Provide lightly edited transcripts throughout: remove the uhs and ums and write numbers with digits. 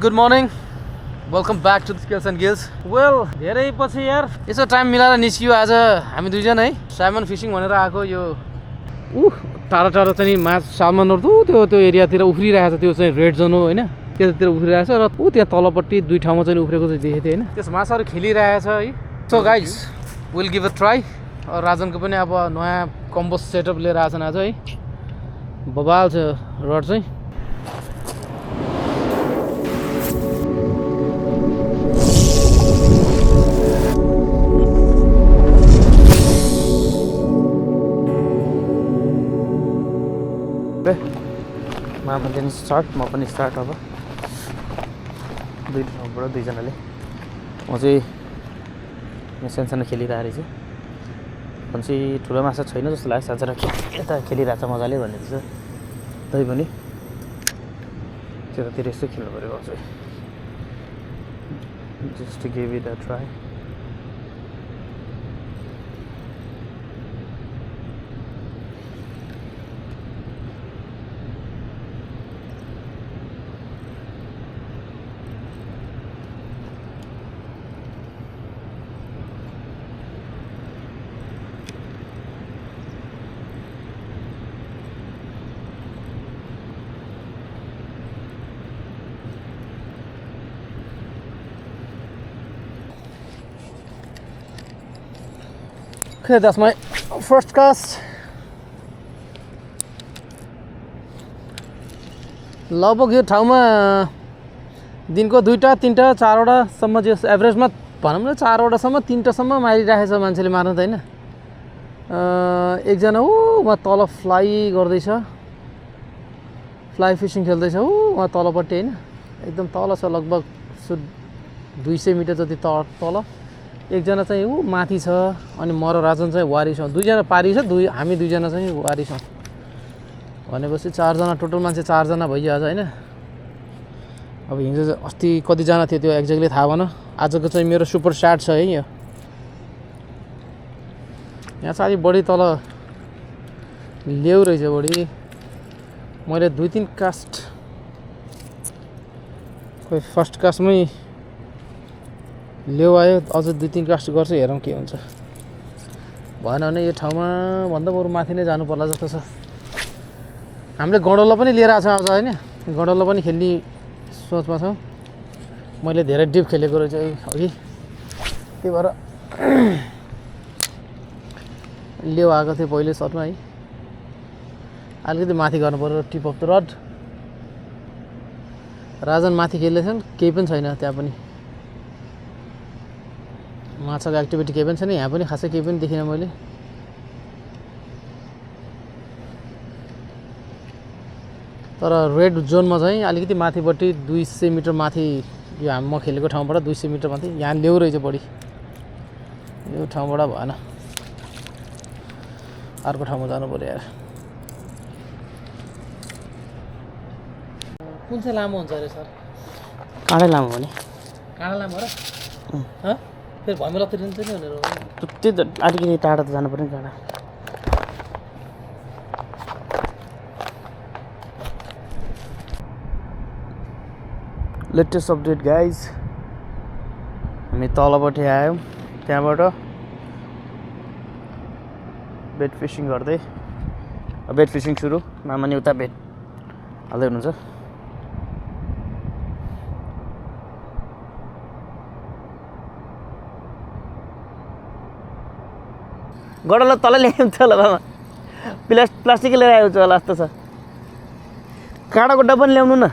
Good morning. Welcome back to the Skills and Gills. Well, धेरै पछि यार यसो टाइम मिलाएर निस्कियो आज हामी दुईजना है साल्मन फिशिङ भनेर आएको यो टाढा टाढा चाहिँ माछ साल्मनहरु त्यो त्यो एरियातिर उफ्रिरहेछ त्यो चाहिँ रेड जोन हो हैन त्यतातिर उफ्रिरहेछ र त्यहाँ तलपट्टि दुई ठाउँमा चाहिँ उफ्रेको चाहिँ देखेको थिएँ हैन त्यस माछाहरु खेलिरहेछ है so guys will give a try राजनको पनि अब नयाँ कम्बो सेटअप लिएर आछन् आज है बबाल छ रड चाहिँ मामा पनि स्टार्ट म पनि स्टार्ट अब दुई ठाउँबाट दुईजनाले म चाहिँ यहाँ सानसानो खेलिरहेको रहेछु भन्छ ठुलो माछा छैन जस्तो लाग्यो सानसानो यता खेलिरहेछ मजाले भन्ने थिएछ तै पनि त्यतातिर यसो खेल्नु पऱ्यो अब चाहिँ just to give it a try Okay, that's my first cast. लगभग यो ठाउँमा दिनको दुईटा तीनटा चारवटा सम्म जे एभरेजमा भनौँ न चारवटासम्म तीनटासम्म मारिराखेछ मान्छेले मार्न त हैन एकजना वहाँ तल फ्लाइ गर्दैछ फ्लाइ फिशिङ खेल्दैछ वहाँ तलपट्टि हैन एकदम तल छ लगभग 200 मिटर जति तल एकजना चाहिँ माथि छ अनि म र राजन चाहिँ वारी छौँ दुईजना पारी छ हामी दुईजना चाहिँ वारी छौँ भनेपछि चारजना टोटल मान्छे चारजना भइयो आज हैन अब हिजो अस्ति कतिजना थियो त्यो एक्ज्याक्टली थाहा भएन आजको चाहिँ मेरो सुपर स्टार्ट छ है यो यहाँ चाहिँ अलि बढी तल ल्याउ रहेछ बढी मैले दुई तीन कास्ट खोइ फर्स्ट कास्टमै ल्याउ आयो अझ दुई तीन कास्ट गर्छु हेरौँ के हुन्छ भएन भने यो ठाउँमा भन्दा बरु माथि नै जानु पर्ला जस्तो छ हामीले गडौला पनि लिएर आएको छ आज हैन गडौला पनि खेल्ने सोचमा छौँ मैले धेरै डिप खेलेको रहेछ अघि त्यही भएर ल्याउ आएको थियो पहिले सर्टमा है अलिकति माथि गर्नु पर्यो tip of the rod Rajan माथि खेल्दैछन् केही पनि छैन त्यहाँ पनि माछाको एक्टिभिटी केही पनि छैन यहाँ पनि खासै केही पनि देखिनँ मैले तर रेड जोनमा चाहिँ अलिकति माथिपट्टि 200 मिटर माथि यो म खेलेको ठाउँबाट 200 मिटर माथि यहाँ ल्याउ रहेछ बढी यो ठाउँबाट भएन अर्को ठाउँमा जानु पर्यो यार कुन चाहिँ लामो हुन्छ अरे सर काँडै लामो भने काँडा लामो र फेरि भएमा लत्रिन्छ नि भनेर त्यही त अलिकति टाढा त जानु पर्यो नि टाढा लेटेस्ट अपडेट गाइज हामी तलपट्टि आयौँ त्यहाँबाट बेट फिसिङ गर्दै बेट फिसिङ सुरु मामा नि उता बेट हाल्दै हुनुहुन्छ गडौला तल ल्याइन्छ होला मामा प्लास्टिक लिएर आएको छ होला जस्तो छ काँडाको डब्बा पनि ल्याउनु न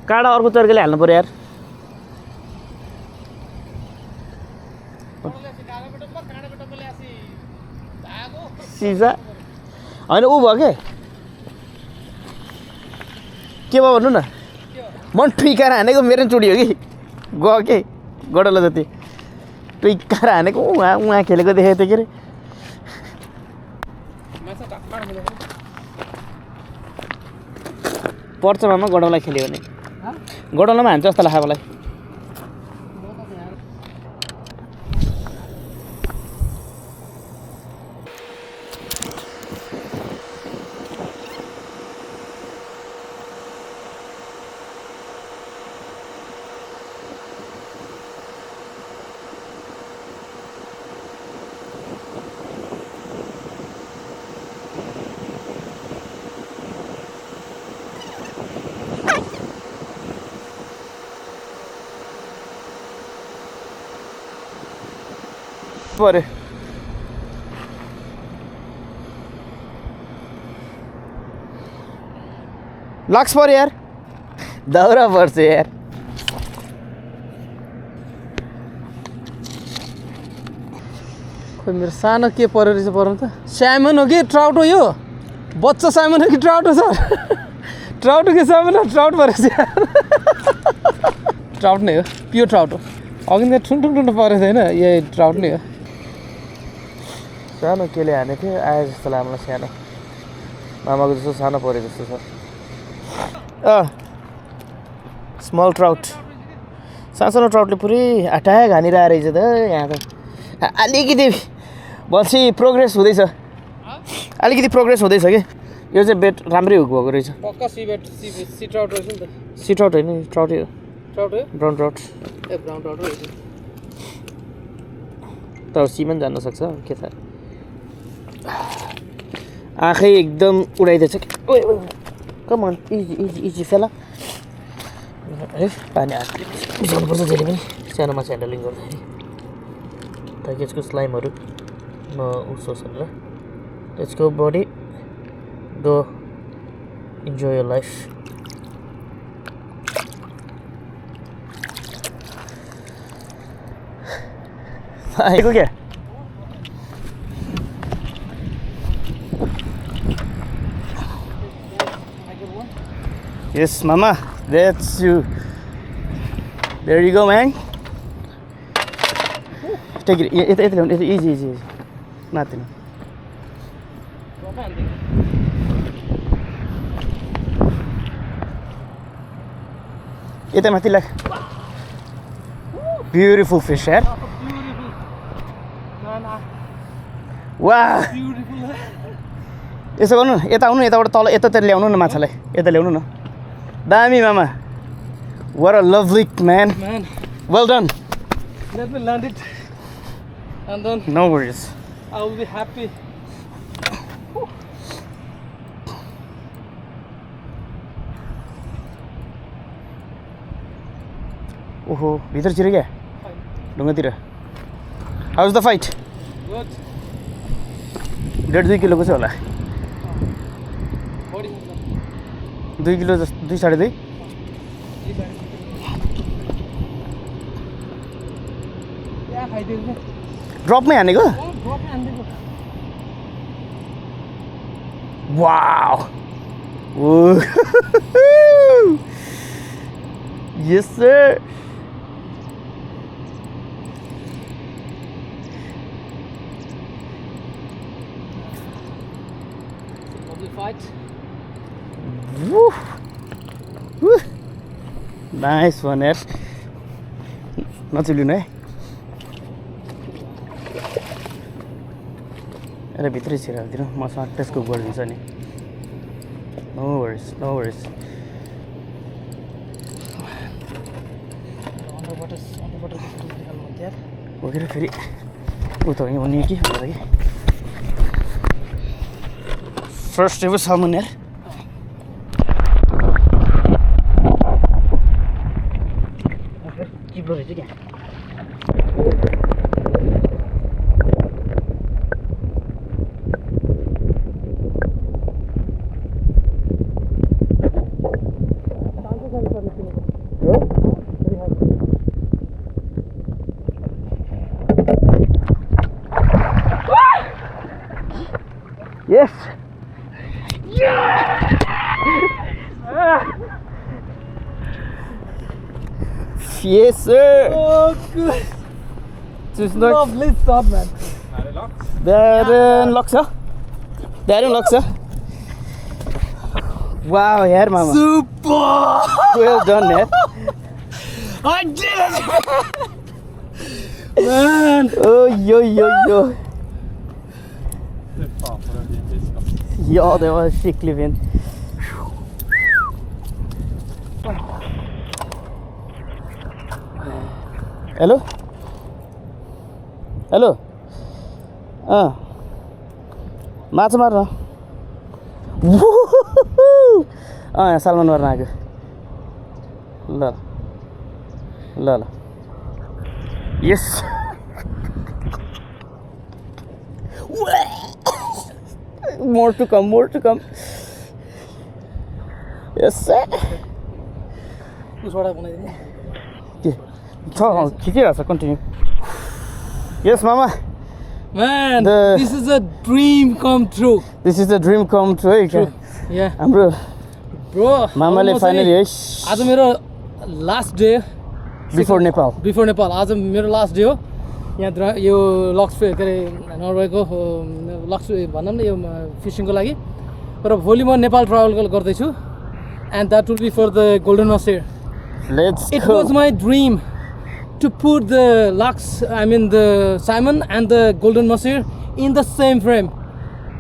काँडा अर्को तरिकाले हाल्नु पर्यो यार सिसा होइन ऊ भयो के भयो भन्नु न मन टुइकाएर हानेको मेरो चुडी हो कि गयो के गडौला जति टुइकाएर हानेको उहाँ खेलेको देखेको थियो के अरे पर्छ मामा गडौला खेल्यो भने गडौलामा हान्छ जस्तो लाग्छ मलाई पऱ्यो लाग्छ पऱ्यो यार दाउरा पर्छ यार खोइ मेरो सानो के परेर रहेछ परम त स्यामन हो कि ट्राउट हो यो बच्चा स्यामन हो कि ट्राउट हो सर ट्राउट हो कि स्यामन हो ट्राउट परेछ ट्राउट नै हो प्योर ट्राउट हो अघि त ठुल्ठुलो परेको थियो होइन यही ट्राउट नै हो सानो केले हाने थियो आए जस्तो लाग्यो मलाई सानो मामाको जस्तो सानो परे जस्तो छ स्मल ट्राउट सानो ट्राउटले पुरै अट्याक हानिरहेको रहेछ त यहाँ त अलिकति पछि प्रोग्रेस हुँदैछ अलिकति प्रोग्रेस हुँदैछ कि यो चाहिँ बेट राम्रै हुक भएको रहेछ पक्का सी बेट सी ट्राउट रहेछ नि त सी ट्राउट होइन ट्राउटै हो ट्राउट हो ब्राउन ट्राउट ए ब्राउन ट्राउट रहेछ तर सीमा जान्न सक्छ के थाहा आँखै एकदम उडाइदिएछ कम अन इजी इजी इजी फेला है पानी हात भिजाउनुपर्छ जहिले पनि सानो माछा ह्यान्डलिङ गर्दाखेरि ताकि यसको स्लाइमहरू नउसोस् भनेर let's go buddy go enjoy your life आएको क्या Yes, mama, that's you. There you go, man. Take it. Easy. Nothing. Ito mati lang. Beautiful fish, eh? Wow. यसो गर्नु यता आउनु यताबाट तल यतातिर ल्याउनु न माछालाई यता ल्याउनु न दामी मामा what a lovely man well done let me land it and then no worries I will be happy ओहो भित्र छिरे क्या ढुङ्गातिर how's the fight good 1.5-2 किलोको चाहिँ होला 2 किलो जस्तो 2.5 ड्रपमै हानेको वाउ यस sir fight Woo. Woo. Nice one, यार नचिलिनु है अरे भित्रै छिरालिदिनु मसँग टेस्टको गरिदिन्छ नि नो वरिज बोकेर फेरि उता हुने कि फर्स्ट एभर सालमन यार चिप्लो रहेछ क्या Yes. Yes, sir. oh good Just not. lovely stop man There locks, huh? There locks, huh? Wow, yaar, mama. super Well done, yaar. I did it man Oh, yo. Ja, det var skikkelig fint. Hello? माछा मार्न यहाँ सालमान मार्न आएको ल यस More to come, more to come. Yes, sir. के छ खिचिरहेको छ continue. Yes, Mama. Man, The- this is a dream come true. This is a dream come true है क्या? Yeah. हाम्रो Bro, मामाले almost फाइनली है आज मेरो last day before Nepal. Before Nepal. आज मेरो लास्ट डे हो. यहाँ यो लक्स के अरे नर्वेको लक्स भनौँ न यो फिसिङको लागि. तर भोलि म नेपाल ट्राभल गर्दैछु. And that will be for the golden master. Let's It go. was my dream to put the the salmon and the golden master in the same frame.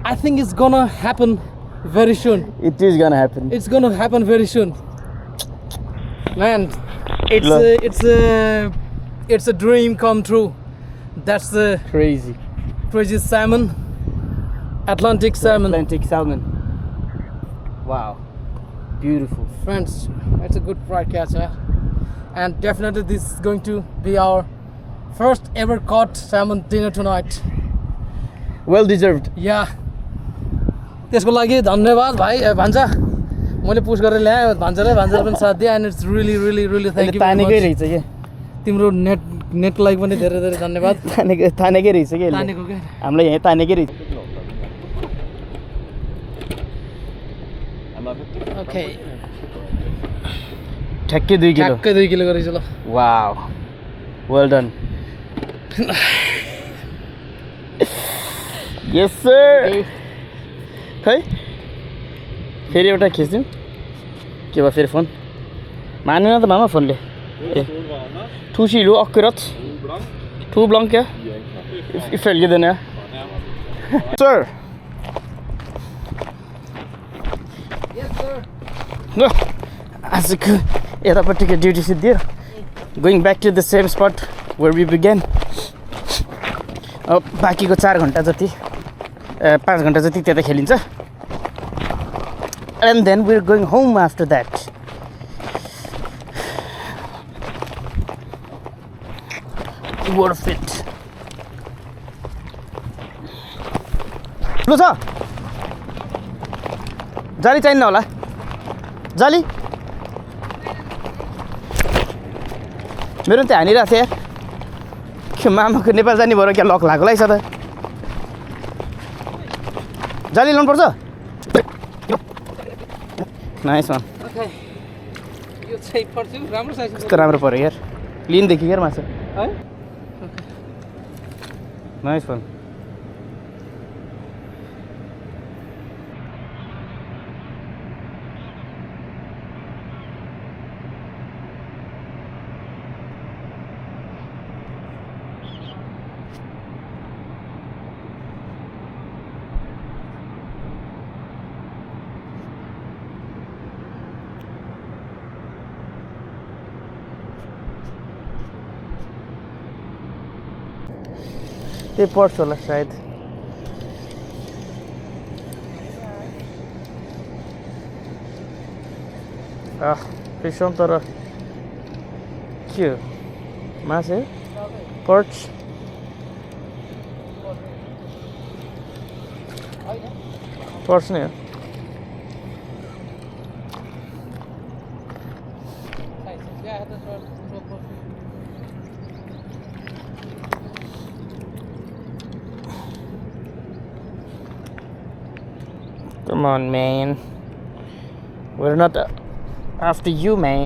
I think it's gonna happen very soon. It is gonna happen. It's gonna happen very soon. Man, Look. it's a dream come true. That's the Crazy. crazy salmon, Atlantic salmon. Atlantic salmon. Wow. Beautiful. Friends, it's a good fried catch, huh? And definitely this is going to be our first ever caught salmon dinner tonight. Well deserved. Yeah. त्यसको लागि धन्यवाद भाइ भान्जा. मैले push गरेर ल्याएँ भान्जाले पनि साथ दिए and it's really thank you very तानेकै much. रहेछ के. तिम्रो नेटको लागि पनि धेरै धन्यवाद. तानेकै रहेछ के. तानेको के? हामीलाई यहाँ तानेकै रहेछ. Okay. ठ्याक्कै 2 किलो. ठ्याक्कै 2 किलो गरेछ ल. Wow. Well done. Yes sir. खै फेरि एउटा खिच्दिउँ के भयो फेरि फोन मानेन त मामा फोनले ए ठुसिलो अक्युरेट टु ब्लङ्क क्या इफेल्किँदैन सर ल आजको यतापट्टिको ड्युटी सिद्धियो going back to the same spot where we begin अब बाँकीको 4 घन्टा जति 5 घन्टा जति त्यता खेलिन्छ and then we're going home after that. Worth it. ल छ जाली चाहिन्न होला जाली मेरो त हानिरहेको थियो यार के मामाको नेपाल जाने भएर क्या लक लागेको छ त जाली लाउनुपर्छ नाइस वान Okay. यो चाहिँ पर्छ राम्रो साइज कस्तो राम्रो पऱ्यो यार क्लिनदेखि यार माछा है. नाइस वान त्यही पर्छ होला सायद फिस तर के हो माछा पर्च पर्च नै हो Come on, man. We're not after you, man.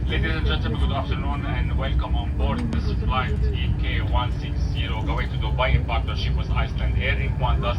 Ladies and gentlemen, good afternoon and welcome on board this flight EK160 going to Dubai in partnership with Iceland Air in Qantas.